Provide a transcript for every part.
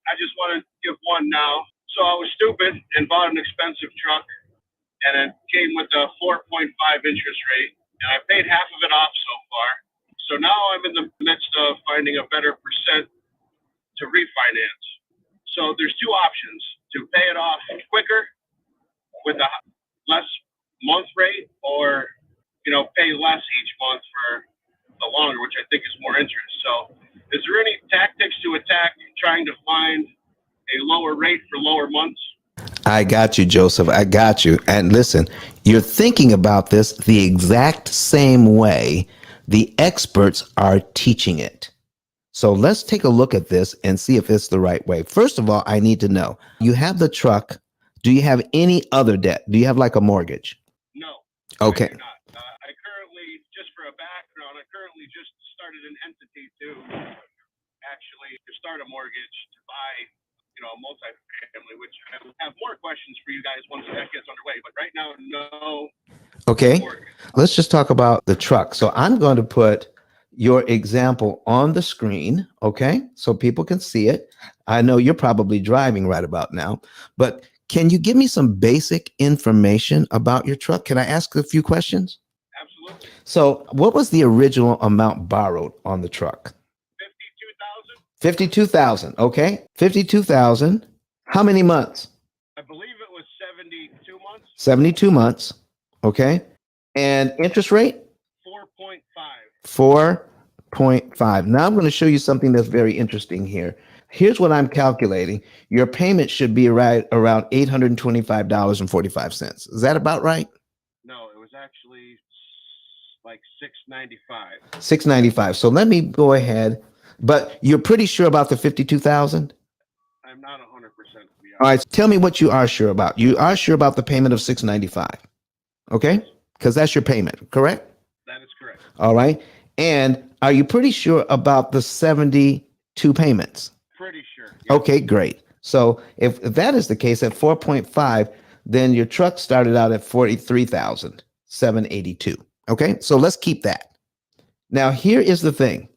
I just want to give one now. So I was stupid and bought an expensive truck, and it came with a 4.5 interest rate, and I paid half of it off so far. So now I'm in the midst of finding a better percent to refinance. So there's two options: to pay it off quicker with a less month rate, or pay less each month for the longer, which I think is more interest. So is there any tactics to attack trying to find a lower rate for lower months? I got you, Joseph. I got you. And listen, you're thinking about this the exact same way the experts are teaching it. So let's take a look at this and see if it's the right way. First of all, I need to know, you have the truck. Do you have any other debt? Do you have like a mortgage? No. Okay. I do not. I currently, just for a background, I currently just started an entity to start a mortgage to buy, a multifamily, which I have more questions for you guys once that gets underway. But right now, no. Okay. Mortgage. Let's just talk about the truck. So I'm going to put your example on the screen, okay? So people can see it. I know you're probably driving right about now, but can you give me some basic information about your truck? Can I ask a few questions? Absolutely. So what was the original amount borrowed on the truck? 52,000. 52,000. Okay. 52,000. How many months? I believe it was 72 months. 72 months. Okay. And interest rate? 4.5. 4.5. Now I'm going to show you something that's very interesting here. Here's what I'm calculating. Your payment should be right around $825.45. Is that about right? No, it was actually like 695. 695. So let me go ahead. But you're pretty sure about the 52,000? I'm not 100% to be honest. All right. Tell me what you are sure about. You are sure about the payment of 695. Okay? Because that's your payment, correct? That is correct. All right. And are you pretty sure about the 72 payments? Pretty sure. Yes. Okay, great. So if that is the case at 4.5, then your truck started out at 43,782. Okay, so let's keep that. Now, here is the thing.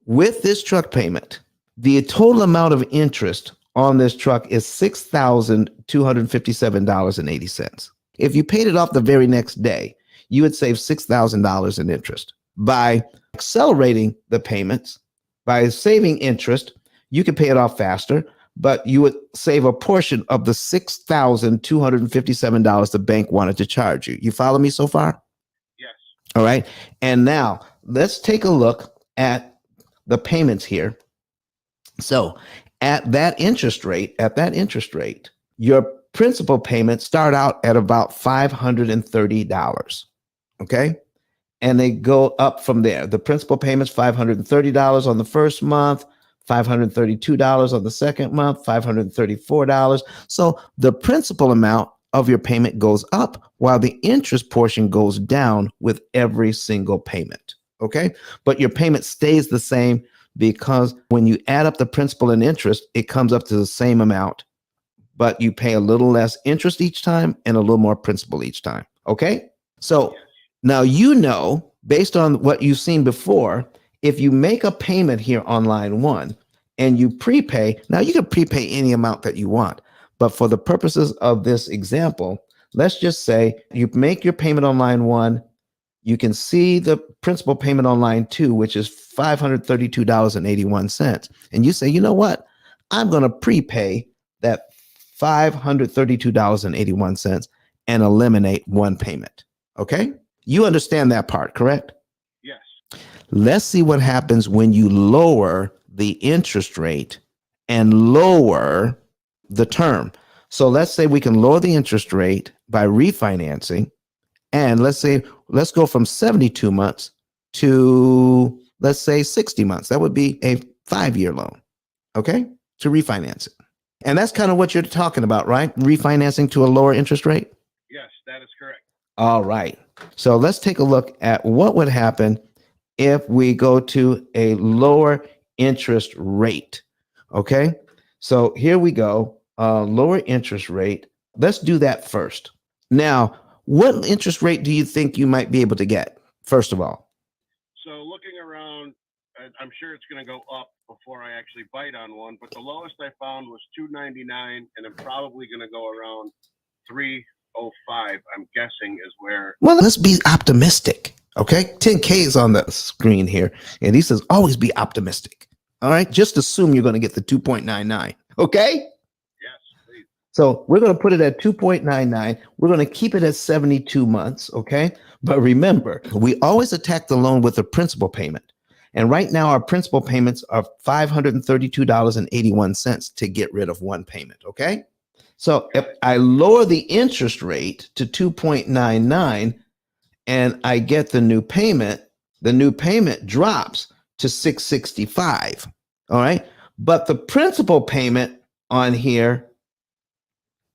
With this truck payment, the total amount of interest on this truck is $6,257.80. If you paid it off the very next day, you would save $6,000 in interest. By accelerating the payments, by saving interest, you could pay it off faster, but you would save a portion of the $6,257 the bank wanted to charge you. You follow me so far? Yes. All right. And now let's take a look at the payments here. So at that interest rate, your principal payments start out at about $530. Okay. And they go up from there. The principal payments, $530 on the first month, $532 on the second month, $534. So the principal amount of your payment goes up while the interest portion goes down with every single payment. Okay. But your payment stays the same because when you add up the principal and interest, it comes up to the same amount, but you pay a little less interest each time and a little more principal each time. Okay. So now, based on what you've seen before, if you make a payment here on line one and you prepay, now you can prepay any amount that you want. But for the purposes of this example, let's just say you make your payment on line one. You can see the principal payment on line two, which is $532.81. And you say, you know what? I'm going to prepay that $532.81 and eliminate one payment. Okay? You understand that part, correct? Yes. Let's see what happens when you lower the interest rate and lower the term. So let's say we can lower the interest rate by refinancing. And let's go from 72 months to, let's say, 60 months. That would be a 5-year loan, okay, to refinance it. And that's kind of what you're talking about, right? Refinancing to a lower interest rate? Yes, that is correct. All right. So let's take a look at what would happen if we go to a lower interest rate. Okay. So here we go. Lower interest rate. Let's do that first. Now, what interest rate do you think you might be able to get, first of all? So looking around I'm sure it's going to go up before I actually bite on one, but the lowest I found was $2.99, and I'm probably going to go around $3.05. I'm guessing is where. Well, let's be optimistic. Okay, 10K is on the screen here, and he says always be optimistic. All right, just assume you're going to get the 2.99. Okay. Yes, please. So we're going to put it at 2.99. We're going to keep it at 72 months. Okay. But remember, we always attack the loan with a principal payment. And right now, our principal payments are $532.81 to get rid of one payment. Okay. So if I lower the interest rate to 2.99 and I get the new payment drops to 665. All right. But the principal payment on here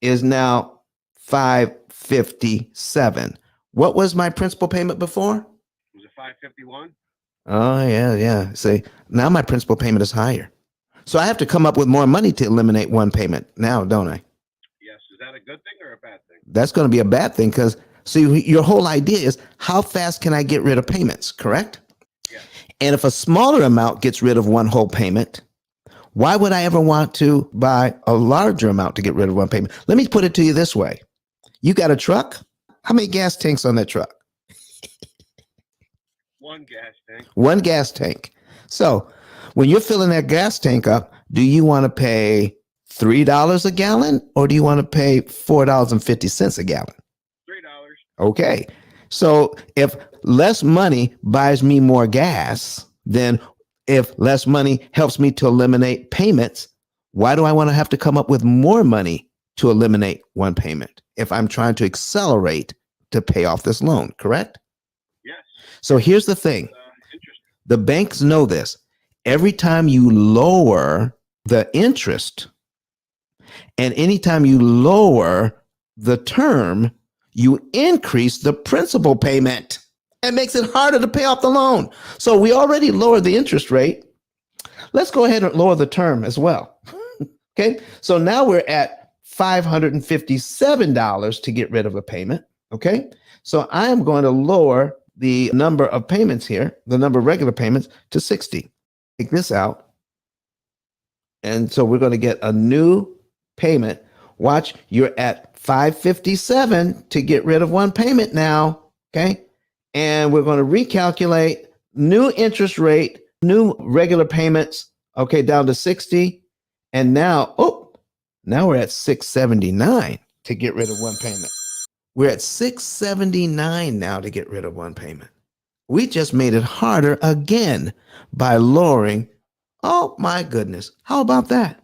is now 557. What was my principal payment before? Was it 551? Oh, yeah. See, now my principal payment is higher. So I have to come up with more money to eliminate one payment now, don't I? Yes. Is that a good thing or a bad thing? That's going to be a bad thing because, see, your whole idea is how fast can I get rid of payments, correct? Yeah. And if a smaller amount gets rid of one whole payment, why would I ever want to buy a larger amount to get rid of one payment? Let me put it to you this way. You got a truck? How many gas tanks on that truck? One gas tank. One gas tank. So when you're filling that gas tank up, do you want to pay $3 a gallon or do you want to pay $4.50 a gallon? $3. Okay. So if less money buys me more gas, then if less money helps me to eliminate payments, why do I want to have to come up with more money to eliminate one payment if I'm trying to accelerate to pay off this loan, correct? Yes. So here's the thing. The banks know this. Every time you lower the interest and anytime you lower the term, you increase the principal payment. It makes it harder to pay off the loan. So we already lowered the interest rate. Let's go ahead and lower the term as well. Okay. So now we're at $557 to get rid of a payment. Okay. So I am going to lower the number of payments here, the number of regular payments to 60. Take this out. And so we're going to get a new payment. Watch, you're at 557 to get rid of one payment now. Okay. And we're going to recalculate new interest rate, new regular payments. Okay. Down to 60. And now, now we're at 679 to get rid of one payment. We're at 679 now to get rid of one payment. We just made it harder again by lowering. Oh my goodness. How about that?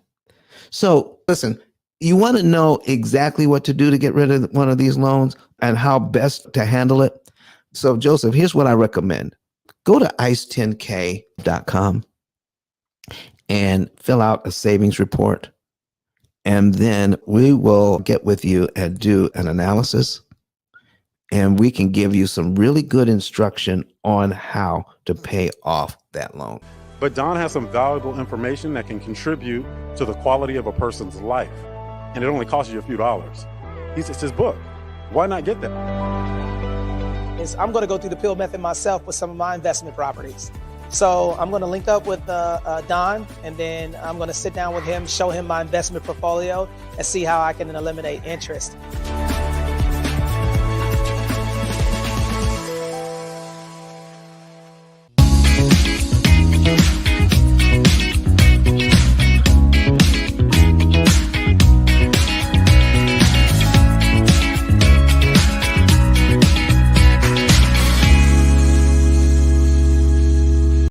So listen, you want to know exactly what to do to get rid of one of these loans and how best to handle it. So Joseph, here's what I recommend. Go to ice10k.com and fill out a savings report. And then we will get with you and do an analysis. And we can give you some really good instruction on how to pay off that loan. But Don has some valuable information that can contribute to the quality of a person's life. And it only costs you a few dollars. It's his book. Why not get that? I'm going to go through the P.I.L.L method myself with some of my investment properties. So I'm going to link up with Don, and then I'm going to sit down with him, show him my investment portfolio, and see how I can eliminate interest.